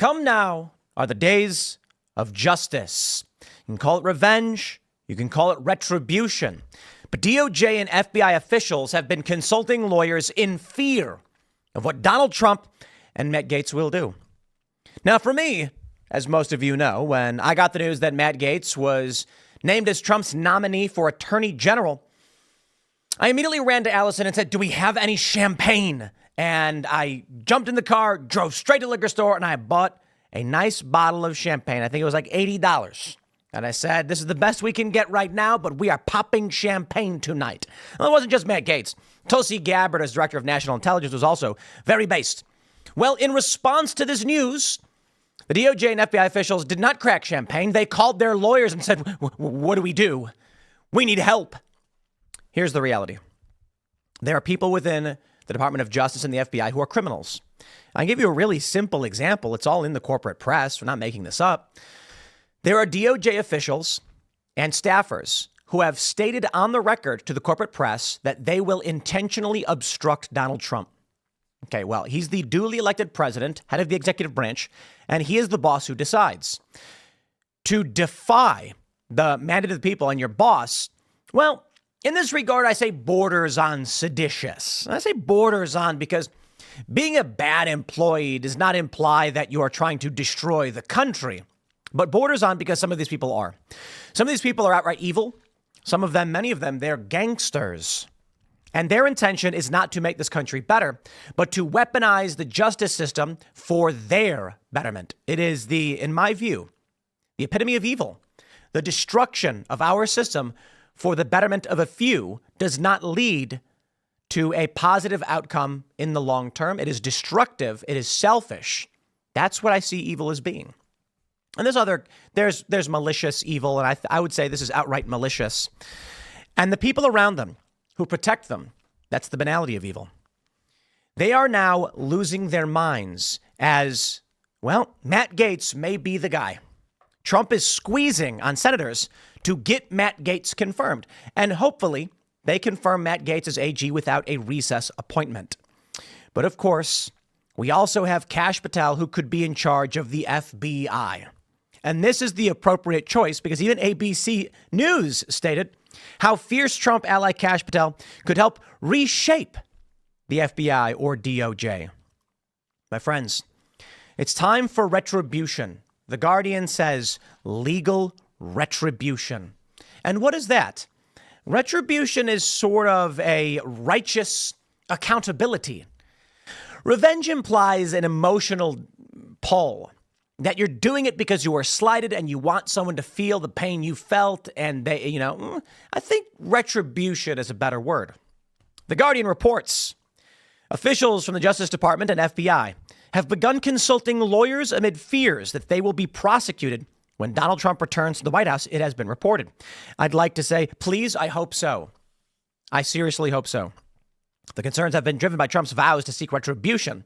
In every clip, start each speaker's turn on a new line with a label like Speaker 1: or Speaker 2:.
Speaker 1: Come now are the days of justice. You can call it revenge. You can call it retribution. But DOJ and FBI officials have been consulting lawyers in fear of what Donald Trump and Matt Gaetz will do. Now, for me, as most of you know, when I got the news that Matt Gaetz was named as Trump's nominee for Attorney General, I immediately ran to Allison and said, do we have any champagne? And I jumped in the car, drove straight to the liquor store, and I bought a nice bottle of champagne. I think it was like $80. And I said, this is the best we can get right now, but we are popping champagne tonight. Well, it wasn't just Matt Gaetz. Tulsi Gabbard, as director of national intelligence, was also very based. Well, in response to this news, the DOJ and FBI officials did not crack champagne. They called their lawyers and said, what do we do? We need help. Here's the reality. There are people within the Department of Justice and the FBI who are criminals. I'll give you a really simple example. It's all in the corporate press. We're not making this up. There are DOJ officials and staffers who have stated on the record to the corporate press that they will intentionally obstruct Donald Trump. Okay, well, he's the duly elected president, head of the executive branch, and he is the boss who decides. To defy the mandate of the people and your boss, well, in this regard, I say borders on seditious. I say borders on because being a bad employee does not imply that you are trying to destroy the country, but borders on because some of these people are. Some of these people are outright evil. Some of them, many of them, they're gangsters. And their intention is not to make this country better, but to weaponize the justice system for their betterment. It is in my view, the epitome of evil. The destruction of our system for the betterment of a few does not lead to a positive outcome in the long term. It is destructive. It is selfish. That's what I see evil as being. And there's malicious evil, and I would say this is outright malicious. And the people around them who protect them, that's the banality of evil. They are now losing their minds as, well, Matt Gaetz may be the guy. Trump is squeezing on senators to get Matt Gaetz confirmed. And hopefully they confirm Matt Gaetz as AG without a recess appointment. But of course, we also have Kash Patel, who could be in charge of the FBI. And this is the appropriate choice because even ABC News stated how fierce Trump ally Kash Patel could help reshape the FBI or DOJ. My friends, it's time for retribution. The Guardian says legal retribution. And what is that? Retribution is sort of a righteous accountability. Revenge implies an emotional pull, that you're doing it because you were slighted and you want someone to feel the pain you felt. And I think retribution is a better word. The Guardian reports officials from the Justice Department and FBI have begun consulting lawyers amid fears that they will be prosecuted when Donald Trump returns to the White House. It has been reported. I'd like to say, please, I hope so. I seriously hope so. The concerns have been driven by Trump's vows to seek retribution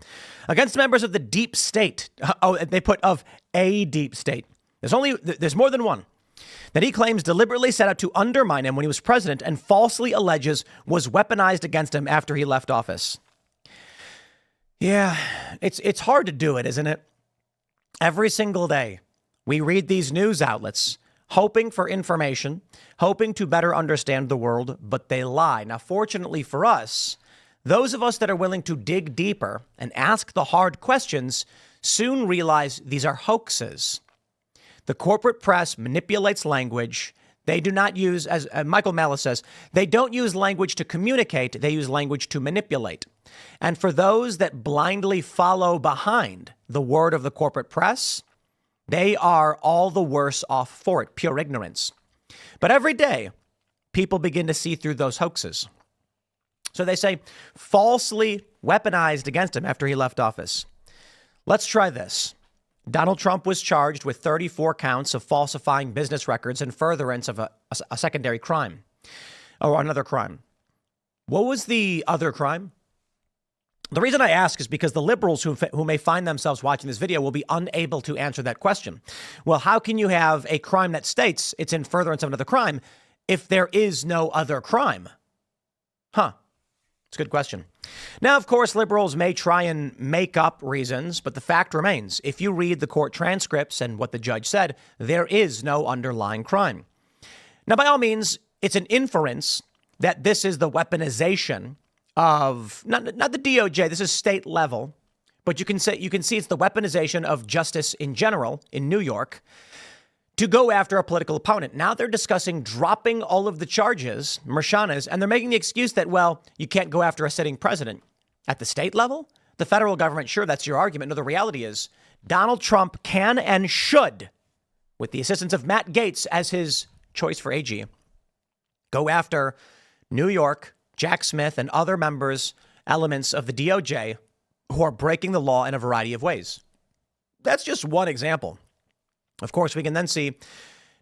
Speaker 1: against members of the deep state. Oh, they put of a deep state. There's more than one that he claims deliberately set out to undermine him when he was president and falsely alleges was weaponized against him after he left office. Yeah, it's hard to do it, isn't it? Every single day we read these news outlets hoping for information, hoping to better understand the world, but they lie. Now, fortunately for us, those of us that are willing to dig deeper and ask the hard questions soon realize these are hoaxes. The corporate press manipulates language. They do not use, as Michael Malice says, they don't use language to communicate. They use language to manipulate. And for those that blindly follow behind the word of the corporate press, they are all the worse off for it, pure ignorance. But every day, people begin to see through those hoaxes. So they say falsely weaponized against him after he left office. Let's try this. Donald Trump was charged with 34 counts of falsifying business records in furtherance of a secondary crime or another crime. What was the other crime? The reason I ask is because the liberals who may find themselves watching this video will be unable to answer that question. Well, how can you have a crime that states it's in furtherance of another crime if there is no other crime? It's a good question. Now, of course, liberals may try and make up reasons, but the fact remains, if you read the court transcripts and what the judge said, there is no underlying crime. Now, by all means, it's an inference that this is the weaponization of not the DOJ. This is state level, but you can see it's the weaponization of justice in general in New York to go after a political opponent. Now they're discussing dropping all of the charges, Marshanas, and they're making the excuse that, well, you can't go after a sitting president. At the state level, the federal government, sure, that's your argument. No, the reality is Donald Trump can and should, with the assistance of Matt Gaetz as his choice for AG, go after New York, Jack Smith, and other elements of the DOJ who are breaking the law in a variety of ways. That's just one example. Of course, we can then see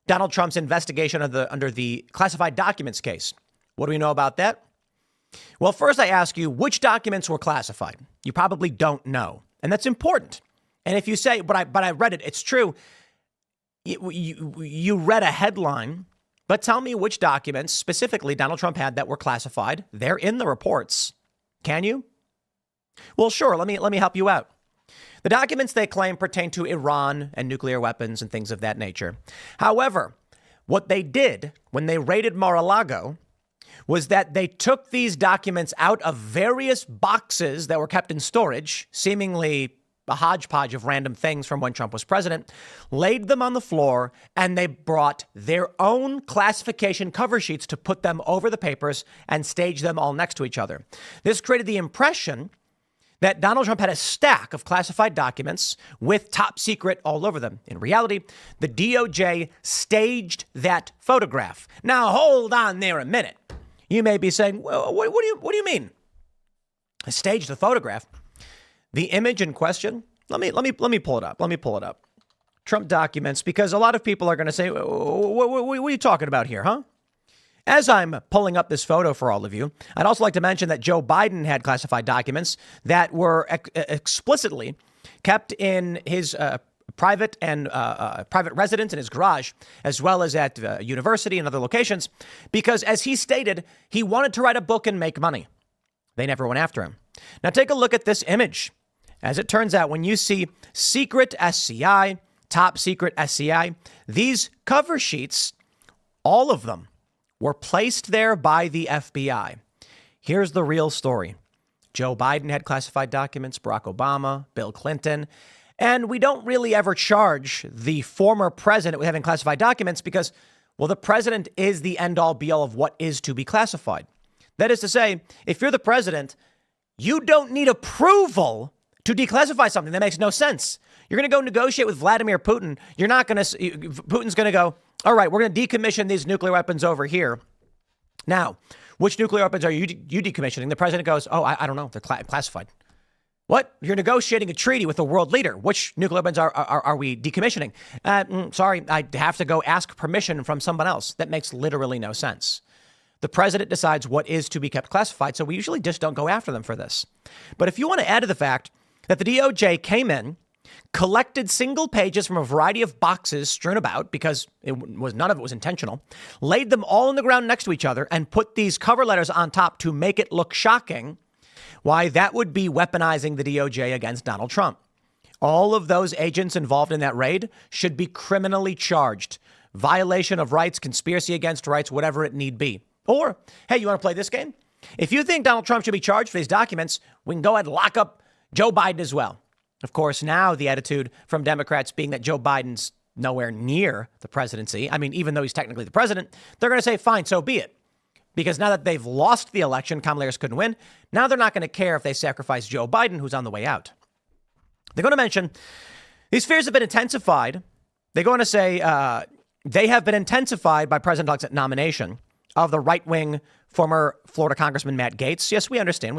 Speaker 1: Donald Trump's investigation under the classified documents case. What do we know about that? Well, first I ask you, which documents were classified? You probably don't know. And that's important. And if you say, but I read it, it's true. You read a headline, but tell me which documents specifically Donald Trump had that were classified. They're in the reports. Can you? Well, sure. Let me help you out. The documents they claim pertain to Iran and nuclear weapons and things of that nature. However, what they did when they raided Mar-a-Lago was that they took these documents out of various boxes that were kept in storage, seemingly a hodgepodge of random things from when Trump was president, laid them on the floor, and they brought their own classification cover sheets to put them over the papers and stage them all next to each other. This created the impression that Donald Trump had a stack of classified documents with top secret all over them. In reality, the DOJ staged that photograph. Now, hold on there a minute. You may be saying, well, what do you mean? I staged the photograph. The image in question, let me pull it up. Let me pull it up. Trump documents, because a lot of people are going to say, what are you talking about here, huh? As I'm pulling up this photo for all of you, I'd also like to mention that Joe Biden had classified documents that were explicitly kept in his private residence in his garage, as well as at university and other locations, because as he stated, he wanted to write a book and make money. They never went after him. Now take a look at this image. As it turns out, when you see secret SCI, top secret SCI, these cover sheets, all of them, were placed there by the FBI. Here's the real story. Joe Biden had classified documents, Barack Obama, Bill Clinton, and we don't really ever charge the former president with having classified documents because, well, the president is the end-all be-all of what is to be classified. That is to say, if you're the president, you don't need approval to declassify something. That makes no sense. You're going to go negotiate with Vladimir Putin. Putin's going to go, all right, we're going to decommission these nuclear weapons over here. Now, which nuclear weapons are you decommissioning? The president goes, oh, I don't know. They're classified. What? You're negotiating a treaty with a world leader. Which nuclear weapons are we decommissioning? Sorry, I have to go ask permission from someone else. That makes literally no sense. The president decides what is to be kept classified, so we usually just don't go after them for this. But if you want to add to the fact that the DOJ came in, collected single pages from a variety of boxes strewn about because none of it was intentional, laid them all on the ground next to each other and put these cover letters on top to make it look shocking, why that would be weaponizing the DOJ against Donald Trump. All of those agents involved in that raid should be criminally charged. Violation of rights, conspiracy against rights, whatever it need be. Or, hey, you want to play this game? If you think Donald Trump should be charged for these documents, we can go ahead and lock up Joe Biden as well. Of course, now the attitude from Democrats being that Joe Biden's nowhere near the presidency. I mean, even though he's technically the president, they're going to say, fine, so be it. Because now that they've lost the election, Kamala Harris couldn't win. Now they're not going to care if they sacrifice Joe Biden, who's on the way out. They're going to mention these fears have been intensified. They're going to say they have been intensified by President-elect's nomination of the right-wing former Florida Congressman Matt Gaetz. Yes, we understand.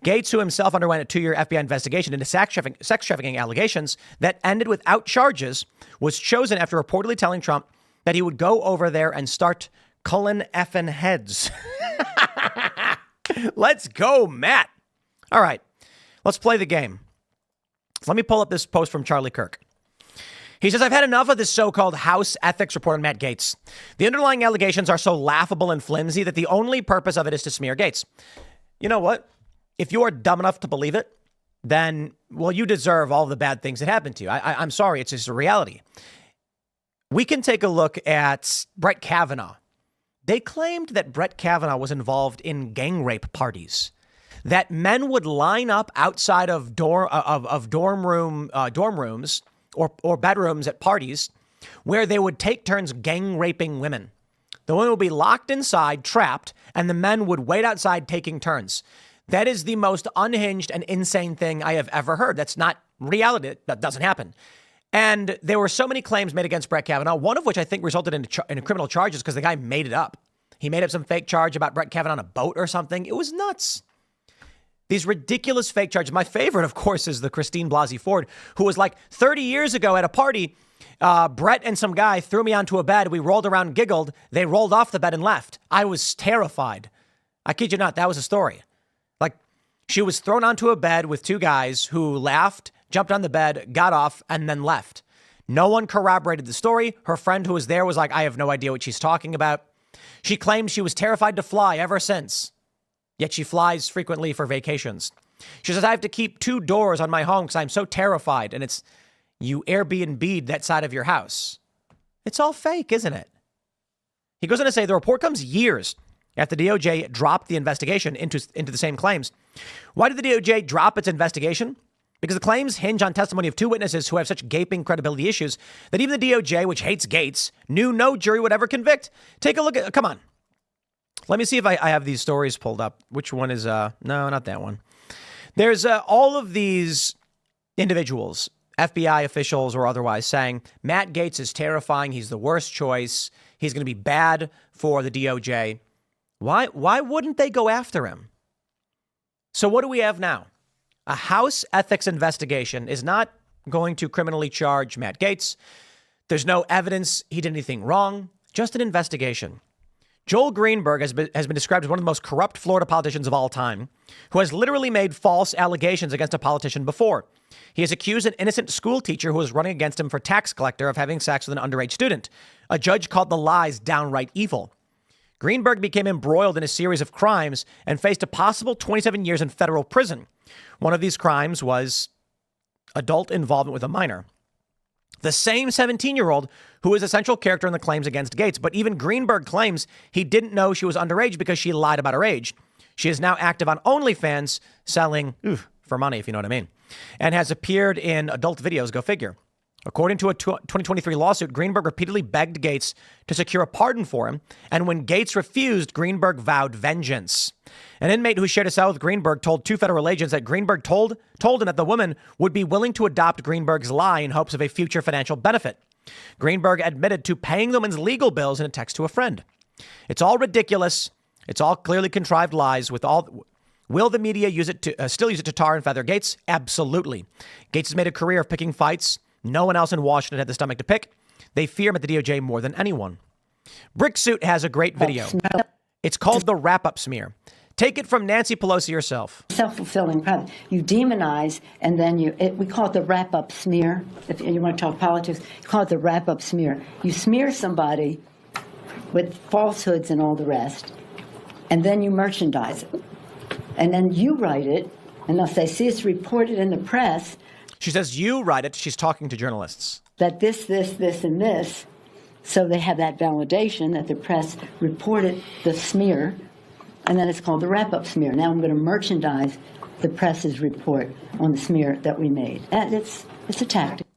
Speaker 1: Gaetz, who himself underwent a 2-year FBI investigation into sex trafficking allegations that ended without charges, was chosen after reportedly telling Trump that he would go over there and start culling effing heads. Let's go, Matt. All right, let's play the game. Let me pull up this post from Charlie Kirk. He says, I've had enough of this so-called House ethics report on Matt Gaetz. The underlying allegations are so laughable and flimsy that the only purpose of it is to smear Gaetz. You know what? if you are dumb enough to believe it, then, well, you deserve all the bad things that happened to you. I'm sorry. It's just a reality. We can take a look at Brett Kavanaugh. They claimed that Brett Kavanaugh was involved in gang rape parties, that men would line up outside of dorm rooms or bedrooms at parties where they would take turns gang raping women. The women would be locked inside, trapped, and the men would wait outside taking turns. That is the most unhinged and insane thing I have ever heard. That's not reality. That doesn't happen. And there were so many claims made against Brett Kavanaugh, one of which I think resulted in criminal charges because the guy made it up. He made up some fake charge about Brett Kavanaugh on a boat or something. It was nuts. These ridiculous fake charges. My favorite, of course, is the Christine Blasey Ford, who was like 30 years ago at a party. Brett and some guy threw me onto a bed. We rolled around and giggled. They rolled off the bed and left. I was terrified. I kid you not. That was a story. Like, she was thrown onto a bed with two guys who laughed, jumped on the bed, got off, and then left. No one corroborated the story. Her friend who was there was like, I have no idea what she's talking about. She claims she was terrified to fly ever since. Yet she flies frequently for vacations. She says, I have to keep 2 doors on my home because I'm so terrified. And it's, you Airbnb'd that side of your house. It's all fake, isn't it? He goes on to say the report comes years after the DOJ dropped the investigation into the same claims. Why did the DOJ drop its investigation? Because the claims hinge on testimony of 2 witnesses who have such gaping credibility issues that even the DOJ, which hates Gaetz, knew no jury would ever convict. Take a look at, come on. Let me see if I have these stories pulled up. Which one is, no, not that one. There's all of these individuals, FBI officials or otherwise, saying Matt Gaetz is terrifying. He's the worst choice. He's going to be bad for the DOJ. Why wouldn't they go after him? So what do we have now? A House ethics investigation is not going to criminally charge Matt Gaetz. There's no evidence he did anything wrong, just an investigation. Joel Greenberg has been described as one of the most corrupt Florida politicians of all time, who has literally made false allegations against a politician before. He has accused an innocent school teacher who was running against him for tax collector of having sex with an underage student. A judge called the lies downright evil. Greenberg became embroiled in a series of crimes and faced a possible 27 years in federal prison. One of these crimes was adult involvement with a minor. The same 17-year-old who is a central character in the claims against Gaetz. But even Greenberg claims he didn't know she was underage because she lied about her age. She is now active on OnlyFans, selling for money, if you know what I mean, and has appeared in adult videos. Go figure. According to a 2023 lawsuit, Greenberg repeatedly begged Gaetz to secure a pardon for him. And when Gaetz refused, Greenberg vowed vengeance. An inmate who shared a cell with Greenberg told 2 federal agents that Greenberg told him that the woman would be willing to adopt Greenberg's lie in hopes of a future financial benefit. Greenberg admitted to paying the woman's legal bills in a text to a friend. It's all ridiculous. It's all clearly contrived lies. Will the media still use it to tar and feather Gaetz? Absolutely. Gaetz has made a career of picking fights. No one else in Washington had the stomach to pick. They fear him at the DOJ more than anyone. Bricksuit has a great video. It's called The Wrap-Up Smear. Take it from Nancy Pelosi herself.
Speaker 2: Self-fulfilling prophecy. You demonize, and then we call it the wrap-up smear. If you want to talk politics, you call it the wrap-up smear. You smear somebody with falsehoods and all the rest, and then you merchandise it. And then you write it, and they'll say, see, it's reported in the press.
Speaker 1: She says, you write it. She's talking to journalists.
Speaker 2: That this, and this. So they have that validation that the press reported the smear, and then it's called the wrap-up smear. Now I'm going to merchandise the press's report on the smear that we made. And it's a tactic.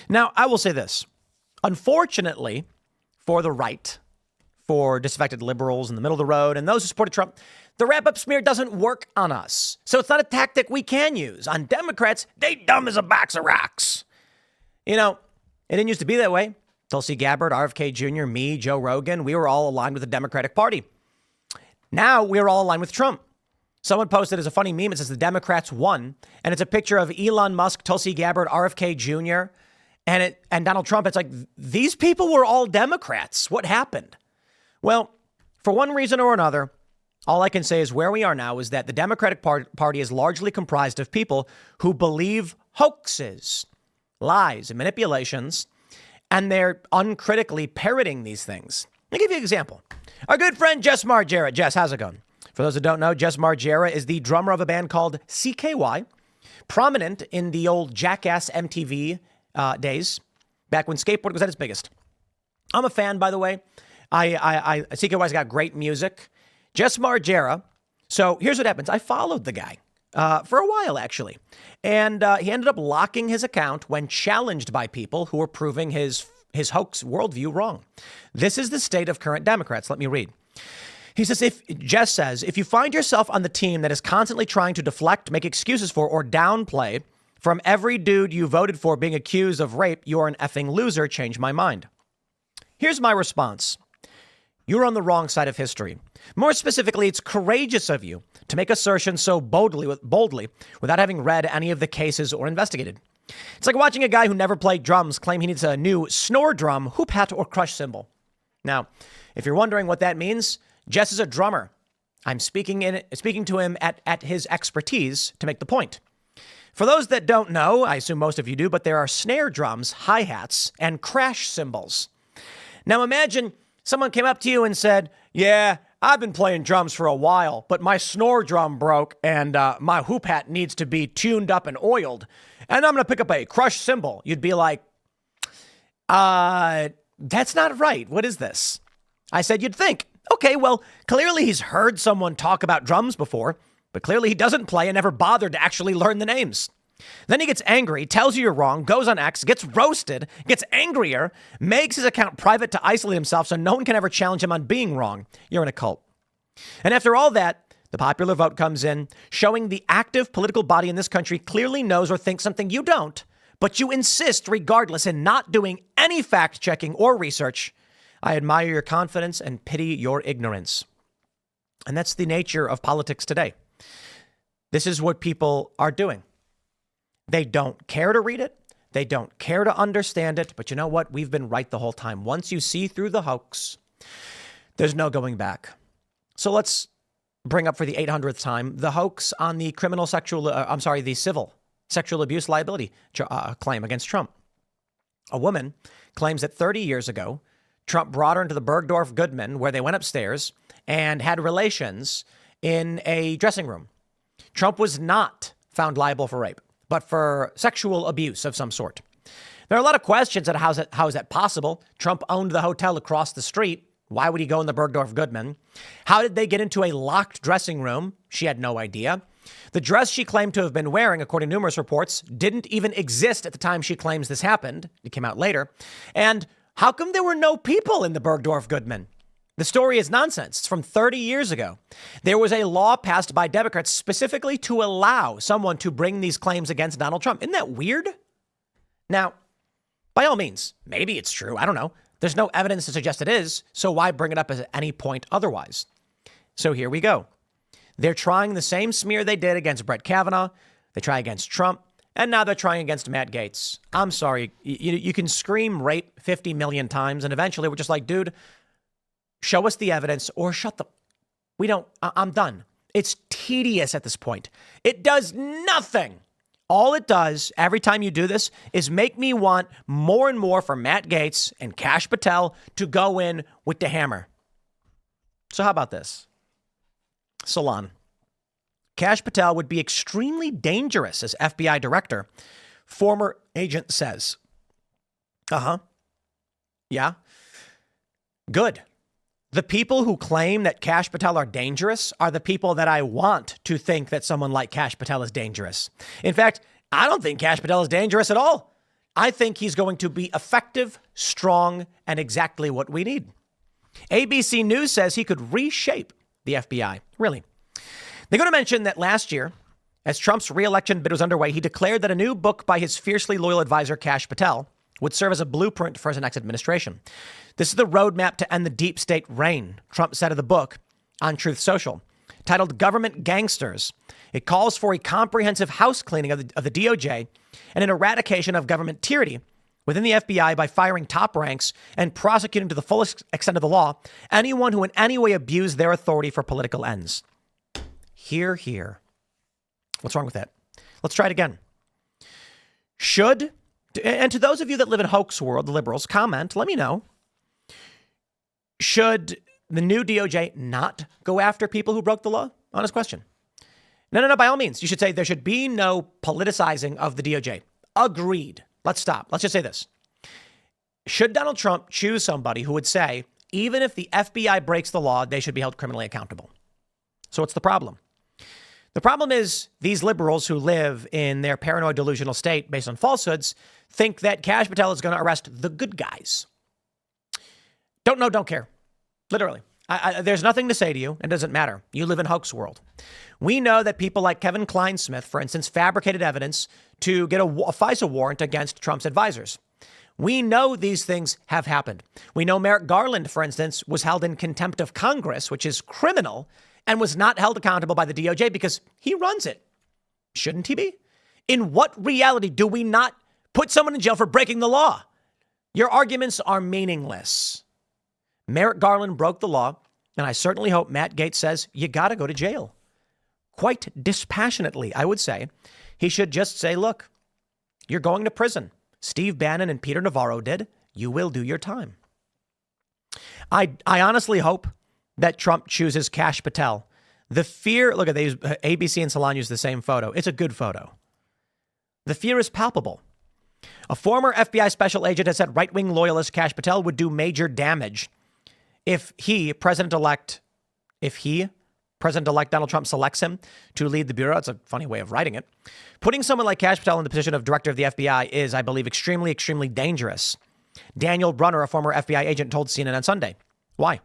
Speaker 1: Now, I will say this. Unfortunately, for the right, for disaffected liberals in the middle of the road, and those who supported Trump, the wrap-up smear doesn't work on us. So it's not a tactic we can use. On Democrats, they dumb as a box of rocks. You know, it didn't used to be that way. Tulsi Gabbard, RFK Jr., me, Joe Rogan, we were all aligned with the Democratic Party. Now we're all aligned with Trump. Someone posted as a funny meme, it says the Democrats won, and it's a picture of Elon Musk, Tulsi Gabbard, RFK Jr., and Donald Trump. It's like, these people were all Democrats. What happened? Well, for one reason or another, all I can say is where we are now is that the Democratic Party is largely comprised of people who believe hoaxes, lies, and manipulations, and they're uncritically parroting these things. Let me give you an example. Our good friend Jess Margera. Jess, how's it going? For those that don't know, Jess Margera is the drummer of a band called CKY, prominent in the old Jackass MTV days, back when skateboarding was at its biggest. I'm a fan, by the way. CKY's got great music. Jess Margera. So here's what happens. I followed the guy for a while, actually. And he ended up locking his account when challenged by people who were proving his hoax worldview wrong. This is the state of current Democrats. Let me read. He says, Jess says, if you find yourself on the team that is constantly trying to deflect, make excuses for, or downplay from every dude you voted for being accused of rape, you're an effing loser. Change my mind. Here's my response. You're on the wrong side of history. More specifically, it's courageous of you to make assertions so boldly without having read any of the cases or investigated. It's like watching a guy who never played drums claim he needs a new snore drum, hoop hat, or crush cymbal. Now, if you're wondering what that means, Jess is a drummer. I'm speaking to him at his expertise to make the point. For those that don't know, I assume most of you do, but there are snare drums, hi-hats, and crash cymbals. Now imagine someone came up to you and said, yeah, I've been playing drums for a while, but my snore drum broke and my hoop hat needs to be tuned up and oiled. And I'm going to pick up a crush cymbal. You'd be like, that's not right. What is this? I said, you'd think, okay, well, clearly he's heard someone talk about drums before, but clearly he doesn't play and never bothered to actually learn the names. Then he gets angry, tells you you're wrong, goes on X, gets roasted, gets angrier, makes his account private to isolate himself so no one can ever challenge him on being wrong. You're in a cult. And after all that, the popular vote comes in, showing the active political body in this country clearly knows or thinks something you don't, but you insist regardless in not doing any fact checking or research. I admire your confidence and pity your ignorance. And that's the nature of politics today. This is what people are doing. They don't care to read it. They don't care to understand it. But you know what? We've been right the whole time. Once you see through the hoax, there's no going back. So let's bring up for the 800th time the hoax on the the civil sexual abuse liability claim against Trump. A woman claims that 30 years ago, Trump brought her into the Bergdorf Goodman where they went upstairs and had relations in a dressing room. Trump was not found liable for rape, but for sexual abuse of some sort. There are a lot of questions on how is that possible. Trump owned the hotel across the street. Why would he go in the Bergdorf Goodman? How did they get into a locked dressing room? She had no idea. The dress she claimed to have been wearing, according to numerous reports, didn't even exist at the time she claims this happened. It came out later. And how come there were no people in the Bergdorf Goodman? The story is nonsense. It's from 30 years ago. There was a law passed by Democrats specifically to allow someone to bring these claims against Donald Trump. Isn't that weird? Now, by all means, maybe it's true. I don't know. There's no evidence to suggest it is. So why bring it up at any point otherwise? So here we go. They're trying the same smear they did against Brett Kavanaugh. They try against Trump. And now they're trying against Matt Gaetz. I'm sorry. You can scream rape 50 million times. And eventually we're just like, dude, show us the evidence or I'm done. It's tedious at this point. It does nothing. All it does every time you do this is make me want more and more for Matt Gaetz and Kash Patel to go in with the hammer. So how about this? Salon. Kash Patel would be extremely dangerous as FBI director, former agent says. Yeah. Good. The people who claim that Kash Patel are dangerous are the people that I want to think that someone like Kash Patel is dangerous. In fact, I don't think Kash Patel is dangerous at all. I think he's going to be effective, strong, and exactly what we need. ABC News says he could reshape the FBI. Really? They're going to mention that last year, as Trump's re-election bid was underway, he declared that a new book by his fiercely loyal advisor, Kash Patel, would serve as a blueprint for his next administration. This is the roadmap to end the deep state reign, Trump said of the book on Truth Social. Titled Government Gangsters, it calls for a comprehensive house cleaning of the DOJ and an eradication of government tyranny within the FBI by firing top ranks and prosecuting to the fullest extent of the law anyone who in any way abused their authority for political ends. Hear, hear. What's wrong with that? Let's try it again. And to those of you that live in hoax world, the liberals, comment, let me know. Should the new DOJ not go after people who broke the law? Honest question. No, by all means. You should say there should be no politicizing of the DOJ. Agreed. Let's stop. Let's just say this. Should Donald Trump choose somebody who would say, even if the FBI breaks the law, they should be held criminally accountable? So what's the problem? The problem is these liberals who live in their paranoid delusional state based on falsehoods think that Kash Patel is going to arrest the good guys. Don't know, don't care. Literally. There's nothing to say to you. It doesn't matter. You live in hoax world. We know that people like Kevin Kleinsmith, for instance, fabricated evidence to get a FISA warrant against Trump's advisors. We know these things have happened. We know Merrick Garland, for instance, was held in contempt of Congress, which is criminal, and was not held accountable by the DOJ because he runs it. Shouldn't he be? In what reality do we not put someone in jail for breaking the law? Your arguments are meaningless. Merrick Garland broke the law, and I certainly hope Matt Gaetz says you got to go to jail. Quite dispassionately, I would say. He should just say, look, you're going to prison. Steve Bannon and Peter Navarro did. You will do your time. I honestly hope that Trump chooses Kash Patel. The fear, look at these, ABC and Salon use the same photo. It's a good photo. The fear is palpable. A former FBI special agent has said right-wing loyalist Kash Patel would do major damage if President-elect Donald Trump selects him to lead the Bureau. It's a funny way of writing it. Putting someone like Kash Patel in the position of director of the FBI is, I believe, extremely, extremely dangerous. Daniel Brunner, a former FBI agent, told CNN on Sunday. Why?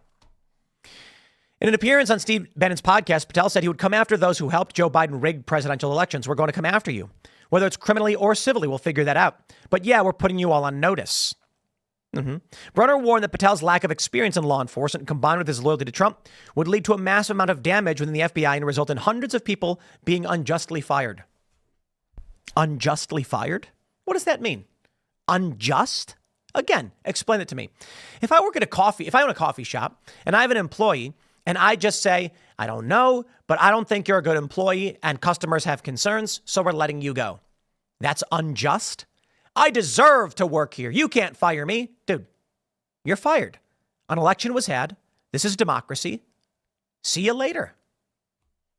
Speaker 1: In an appearance on Steve Bannon's podcast, Patel said he would come after those who helped Joe Biden rig presidential elections. We're going to come after you. Whether it's criminally or civilly, we'll figure that out. But yeah, we're putting you all on notice. Brunner warned that Patel's lack of experience in law enforcement, combined with his loyalty to Trump, would lead to a massive amount of damage within the FBI and result in hundreds of people being unjustly fired. Unjustly fired? What does that mean? Unjust? Again, explain it to me. If I own a coffee shop and I have an employee and I just say, I don't know, but I don't think you're a good employee and customers have concerns, so we're letting you go. That's unjust? I deserve to work here. You can't fire me. Dude, you're fired. An election was had. This is democracy. See you later.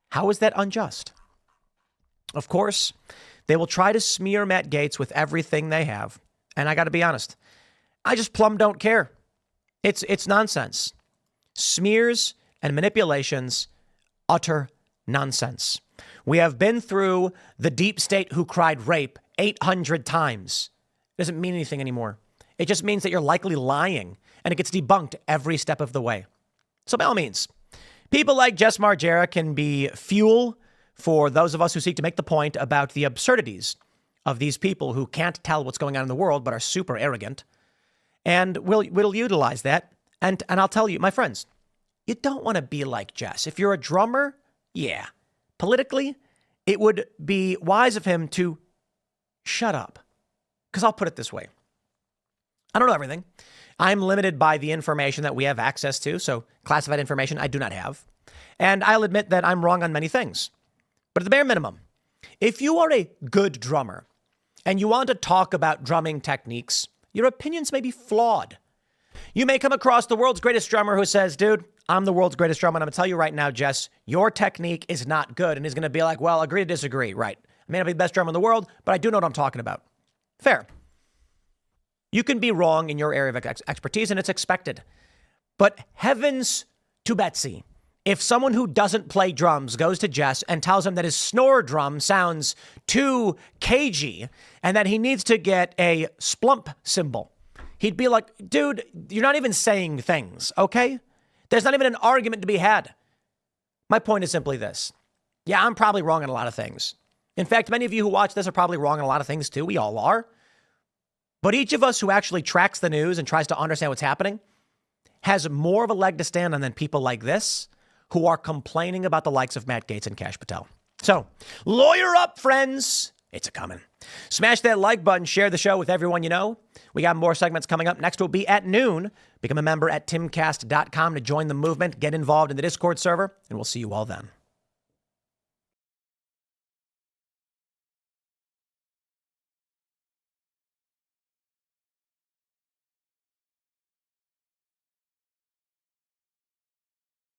Speaker 1: How is that unjust? Of course, they will try to smear Matt Gaetz with everything they have. And I got to be honest, I just plumb don't care. It's nonsense. Smears and manipulations, utter nonsense. We have been through the deep state who cried rape 800 times. It doesn't mean anything anymore. It just means that you're likely lying, and it gets debunked every step of the way. So by all means, people like Jess Margera can be fuel for those of us who seek to make the point about the absurdities of these people who can't tell what's going on in the world but are super arrogant. And we'll utilize that. And I'll tell you, my friends, you don't want to be like Jess. If you're a drummer, yeah. Politically, it would be wise of him to shut up. Because I'll put it this way. I don't know everything. I'm limited by the information that we have access to. So classified information I do not have. And I'll admit that I'm wrong on many things. But at the bare minimum, if you are a good drummer and you want to talk about drumming techniques, your opinions may be flawed. You may come across the world's greatest drummer who says, dude, I'm the world's greatest drummer. And I'm going to tell you right now, Jess, your technique is not good. And he's going to be like, well, agree to disagree. Right. I may not be the best drummer in the world, but I do know what I'm talking about. Fair. You can be wrong in your area of expertise, and it's expected. But heavens to Betsy, if someone who doesn't play drums goes to Jess and tells him that his snore drum sounds too cagey and that he needs to get a splump cymbal, he'd be like, dude, you're not even saying things, okay? There's not even an argument to be had. My point is simply this. Yeah, I'm probably wrong on a lot of things. In fact, many of you who watch this are probably wrong on a lot of things too. We all are. But each of us who actually tracks the news and tries to understand what's happening has more of a leg to stand on than people like this who are complaining about the likes of Matt Gaetz and Kash Patel. So, lawyer up, friends. It's a coming. Smash that like button. Share the show with everyone you know. We got more segments coming up. Next will be at noon. Become a member at timcast.com to join the movement. Get involved in the Discord server, and we'll see you all then.